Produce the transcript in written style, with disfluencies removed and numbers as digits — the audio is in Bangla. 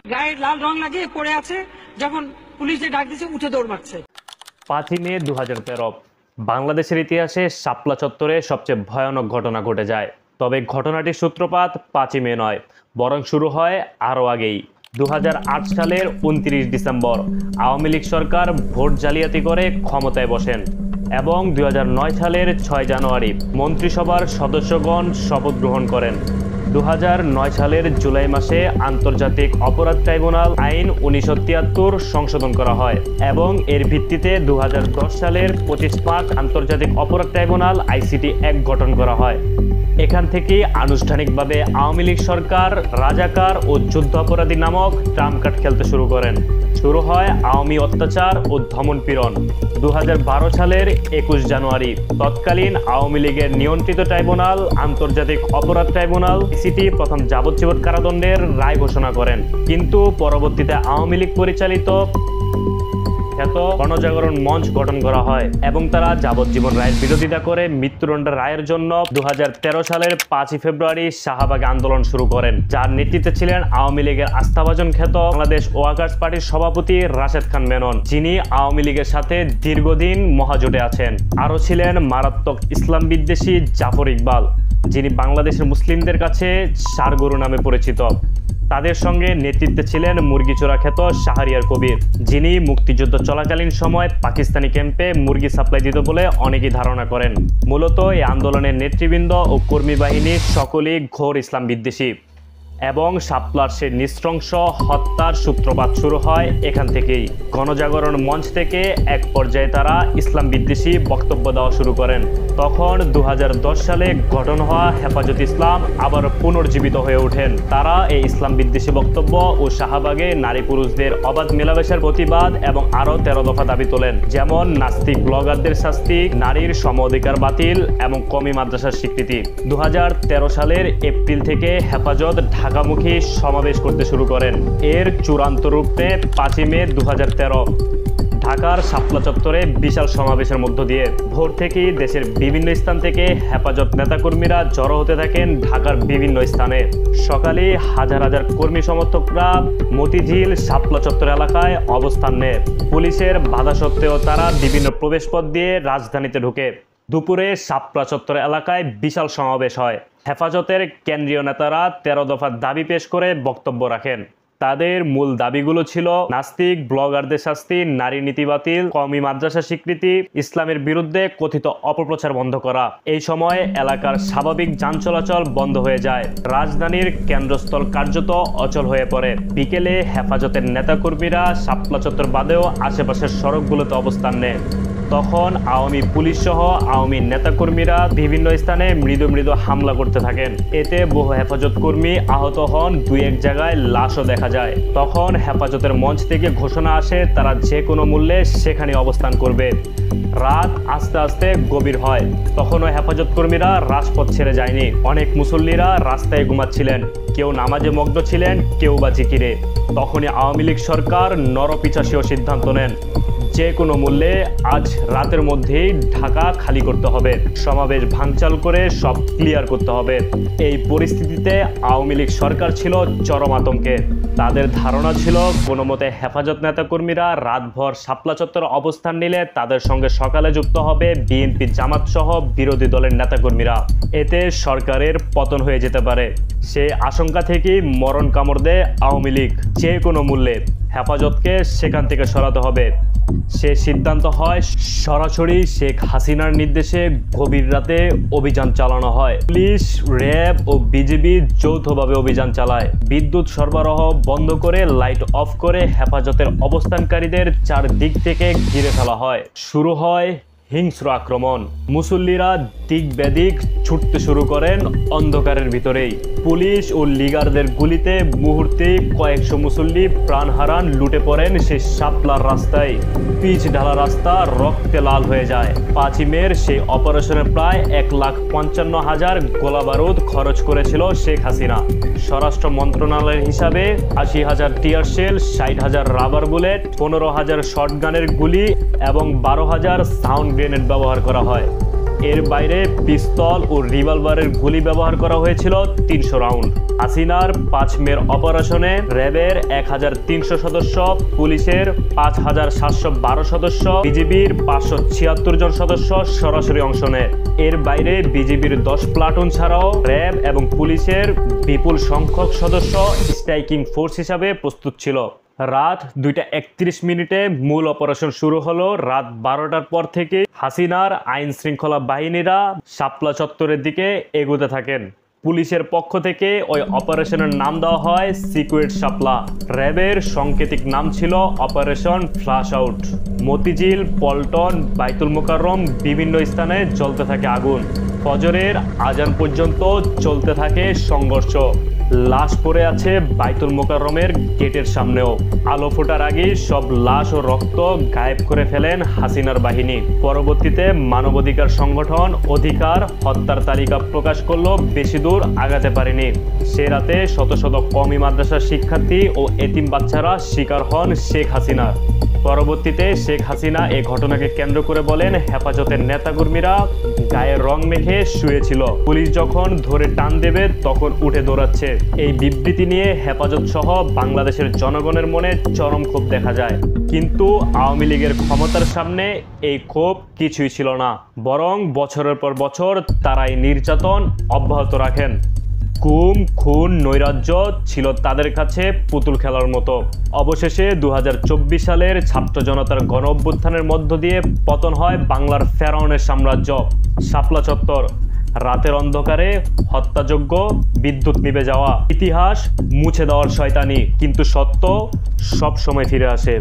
গায়ে লাল রং লাগিয়ে পড়ে আছে, যখন পুলিশ যে ডাক দিচ্ছে উঠে দৌড় মারছে। 5ই মে 2013 বাংলাদেশের ইতিহাসে শাপলা চত্বরে সবচেয়ে ভয়ানক ঘটনা ঘটে যায়। তবে ঘটনাটির সূত্রপাত 5ই মে নয়, বরং শুরু হয় আরও আগেই। 2008 সালের 29 ডিসেম্বর আওয়ামী লীগ সরকার ভোট জালিয়াতি করে ক্ষমতায় বসেন এবং 2009 সালের 6 জানুয়ারি মন্ত্রিসভার সদস্যগণ শপথ গ্রহণ করেন। 2009 সালের জুলাই মাসে আন্তর্জাতিক অপরাধ ট্রাইব্যুনাল আইন 1973 সংশোধন করা হয় এবং এর ভিত্তিতে 2010 সালের 25 আন্তর্জাতিক অপরাধ ট্রাইব্যুনাল আইসিটি অ্যাক্ট গঠন করা হয়। এখান থেকেই আনুষ্ঠানিকভাবে আওয়ামী লীগ সরকার রাজাকার ও যুদ্ধ অপরাধী নামক ট্রাম্প কার্ড খেলতে শুরু করেন। শুরু হয় আওয়ামী অত্যাচার ও দমন-পীড়ন। 2012 সালের 21 জানুয়ারি তৎকালীন আওয়ামী লীগের নিয়ন্ত্রিত ট্রাইব্যুনাল আন্তর্জাতিক অপরাধ ট্রাইব্যুনাল আইসিটি প্রথম যাবজ্জীবন কারাদণ্ডের রায় ঘোষণা করেন, কিন্তু পরবর্তীতে আওয়ামী লীগ পরিচালিত গণজাগরণ মঞ্চ গঠন করা হয় এবং তারা যাবজ্জীবন রায়ের বিরোধিতা করে মৃত্যুদণ্ডের রায়ের জন্য 2013 সালের 5ই ফেব্রুয়ারি শাহবাগে আন্দোলন শুরু করেন, যার নেতৃত্বে ছিলেন আওয়ামী লীগের আস্থাভাজন খ্যাত বাংলাদেশ ওয়ার্কার্স পার্টির সভাপতি রাশেদ খান মেনন, যিনি আওয়ামী লীগের সাথে দীর্ঘদিন মহাজোটে আছেন। আরও ছিলেন মারাত্মক ইসলাম বিদ্বেষী জাফর ইকবাল, যিনি বাংলাদেশের মুসলিমদের কাছে ষাঁড়গরু নামে পরিচিত। তাদের সঙ্গে নেতৃত্বে ছিলেন মুরগিচোরা খ্যাত শাহরিয়ার কবির, যিনি মুক্তিযুদ্ধ চলাকালীন সময় পাকিস্তানি ক্যাম্পে মুরগি সাপ্লাই দিত বলে অনেকেই ধারণা করেন। মূলত এই আন্দোলনের নেতৃবৃন্দ ও কর্মী বাহিনী সকলেই ঘোর ইসলাম বিদ্বেষী এবং শাপলার সে নৃশংস হত্যার সূত্রপাত শুরু হয় এখান থেকেই। গণজাগরণ মঞ্চ থেকে এক পর্যায়ে তারা ইসলাম বিদ্বেষী বক্তব্য দেওয়া শুরু করেন। তখন 2010 সালে গঠন হওয়া হেফাজত ইসলাম আবার পুনর্জীবিত হয়ে ওঠেন। তারা এই ইসলাম বিদ্বেষী বক্তব্য ও শাহবাগে নারী পুরুষদের অবাধ মেলামেশার প্রতিবাদ এবং আরও 13 দফা দাবি তোলেন, যেমন নাস্তিক ব্লগারদের শাস্তি, নারীর সম অধিকার বাতিল এবং কওমি মাদ্রাসার স্বীকৃতি। 2013 সালের এপ্রিল থেকে হেফাজত ঢাকামুখী সমাবেশ করতে শুরু করেন। এর চূড়ান্ত রূপে 5ই মে 2013 ঢাকার শাপলা চত্বরে বিশাল সমাবেশের মধ্য দিয়ে ভোর থেকেই দেশের বিভিন্ন স্থান থেকে হেফাজত নেতাকর্মীরা জড়ো হতে থাকেন ঢাকার বিভিন্ন স্থানে। সকালে হাজার হাজার কর্মী সমর্থকরা মতিঝিল শাপলা চত্বর এলাকায় অবস্থান নেয়। পুলিশের বাধা সত্ত্বেও তারা বিভিন্ন প্রবেশপথ দিয়ে রাজধানীতে ঢুকে। দুপুরে শাপলা চত্বর এলাকায় বিশাল সমাবেশ হয়। হেফাজতের কেন্দ্রীয় নেতারা 13 দফার দাবি পেশ করে বক্তব্য রাখেন। তাদের মূল দাবিগুলো ছিল নাস্তিক ব্লগারদের শাস্তি, নারী নীতি বাতিল, কওমি মাদ্রাসা স্বীকৃতি, ইসলামের বিরুদ্ধে কথিত অপপ্রচার বন্ধ করা। এই সময় এলাকার স্বাভাবিক যান চলাচল বন্ধ হয়ে যায়। রাজধানীর কেন্দ্রস্থল কার্যত অচল হয়ে পড়ে। বিকেলে হেফাজতের নেতাকর্মীরা শাপলা চত্বর বাদেও আশেপাশের সড়কগুলোতে অবস্থান নেয়। তখন আওয়ামী পুলিশ সহ আওয়ামী নেতাকর্মীরা বিভিন্ন স্থানে মৃদু মৃদু হামলা করতে থাকেন। এতে বহু হেফাজত কর্মী আহত হন, 2-1 জায়গায় লাশও দেখা যায়। তখন হেফাজতের মঞ্চ থেকে ঘোষণা আসে তারা যে কোনো মূল্যে সেখানে অবস্থান করবে। রাত আস্তে আস্তে গভীর হয়। তখনও হেফাজত কর্মীরা রাজপথ ছেড়ে যায়নি। অনেক মুসল্লিরা রাস্তায় ঘুমাচ্ছিলেন, কেউ নামাজে মগ্ন ছিলেন, কেউ বা জিকিরে। তখনই আওয়ামী লীগ সরকার নরপিচাসীয় সিদ্ধান্ত নেন, যে কোনো মূল্যে আজ রাতের মধ্যেই ঢাকা খালি করতে হবে, সমাবেশ ভাঙচাল করে সব ক্লিয়ার করতে হবে। এই পরিস্থিতিতে আওয়ামী লীগ সরকার ছিল চরম আতঙ্কে। তাদের ধারণা ছিল কোনো মতে হেফাজত নেতাকর্মীরা রাতভর শাপলা চত্বরে অবস্থান নিলে তাদের সঙ্গে সকালে যুক্ত হবে বিএনপি জামাত সহ বিরোধী দলের নেতাকর্মীরা। এতে সরকারের পতন হয়ে যেতে পারে। সেই আশঙ্কা থেকেই মরণ কামড় দেয় আওয়ামী লীগ। যে কোনো মূল্যে হেফাজতকে সেখান থেকে সরাতে হবে। সে সিদ্ধান্ত হয় সরাসরি শেখ হাসিনার নির্দেশে গভীর রাতে অভিযান চালানো হয়। পুলিশ, র্যাব ও বিজিবি যৌথভাবে অভিযান চালায়। বিদ্যুৎ সরবরাহ বন্ধ করে লাইট অফ করে হেফাজতের অবস্থানকারীদের চারদিক থেকে ঘিরে ফেলা হয়। শুরু হয় হিংস্র আক্রমণ। মুসল্লিরা দিক বেদিক ছুটতে শুরু করেন অন্ধকারের ভিতরেই। পুলিশ ও লিগারদের গুলিতে মুহূর্তে কয়েকশো মুসল্লি প্রাণ হারান, লুটে পড়েন সেই শাপলার রাস্তায়। পিচ ঢালা রাস্তা রক্তে লাল হয়ে যায়। 5ই মের সেই অপারেশনে প্রায় 1,55,000 গোলা বারুদ খরচ করেছিল শেখ হাসিনা। স্বরাষ্ট্র মন্ত্রণালয়ের হিসাবে 80,000 টিয়ার শেল, 60,000 রাবার বুলেট, 15,000 শটগানের গুলি এবং 12,000 সাউন্ড গ্রেনেড ব্যবহার করা হয়। এর বাইরে পিস্তল ও রিভলভারের গুলি ব্যবহার করা হয়েছিল 300 রাউন্ড। হাসিনার 5 মের অপারেশনে র্যাবের 1300 সদস্য, পুলিশের 5712 সদস্য, বিজিবির 576 জন সদস্য সরাসরি অংশ নেয়। এর বাইরে বিজিবির 10 প্লাটুন ছাড়াও র্যাব এবং পুলিশের বিপুল সংখ্যক সদস্য স্ট্রাইকিং ফোর্স হিসাবে প্রস্তুত ছিল। রাত 2:31 মূল অপারেশন শুরু হলো। রাত 12টার পর থেকে হাসিনার আইন শৃঙ্খলা বাহিনীরা শাপলা চত্বরের দিকে এগোতে থাকেন। পুলিশের পক্ষ থেকে ওই অপারেশনের নাম দেওয়া হয় সিক্রেট শাপলা। র্যাবের সাংকেতিক নাম ছিল operation flush out. Motijheel, Paltan, Baitul Mukarram বিভিন্ন স্থানে জ্বলতে থাকে আগুন। ফজরের আজান পর্যন্ত চলতে থাকে সংঘর্ষ। লাশ পড়ে আছে বাইতুল মোকাররমের গেটের সামনেও। আলো ফোটার আগে সব লাশ ও রক্ত গায়েব করে ফেলেন হাসিনার বাহিনী। পরবর্তীতে মানবাধিকার সংগঠন অধিকার হত্যার তালিকা প্রকাশ করলেও বেশি দূর আগাতে পারেনি। সে রাতে শত শত কওমি মাদ্রাসার শিক্ষার্থী ও এতিম বাচ্চারা শিকার হন শেখ হাসিনার। পরবর্তীতে শেখ হাসিনা এই ঘটনাকে কেন্দ্র করে বলেন, হেফাজতের নেতাকর্মীরা গায়ের রং মেখে শুয়েছিল, পুলিশ যখন ধরে টান দেবে তখন উঠে দৌড়াচ্ছে। এই বিবৃতি নিয়ে হেফাজত সহ বাংলাদেশের জনগণের মনে চরম ক্ষোভ দেখা যায়। কিন্তু আওয়ামী লীগের ক্ষমতার সামনে এই ক্ষোভ কিছুই ছিল না, বরং বছরের পর বছর তারা এই নির্যাতন অব্যাহত রাখেন। গুম, খুন, নৈরাজ্য ছিল তাদের কাছে পুতুল খেলার মতো। অবশেষে 2024 সালের ছাত্র জনতার গণ অভ্যুত্থানের মধ্য দিয়ে পতন হয় বাংলার ফেরাউনের সাম্রাজ্য। শাপলা চত্বর, রাতের অন্ধকারে হত্যাযজ্ঞ, বিদ্যুৎ নিভে যাওয়া, ইতিহাস মুছে দেওয়ার শয়তানি, কিন্তু সত্য সব সময় ফিরে আসে।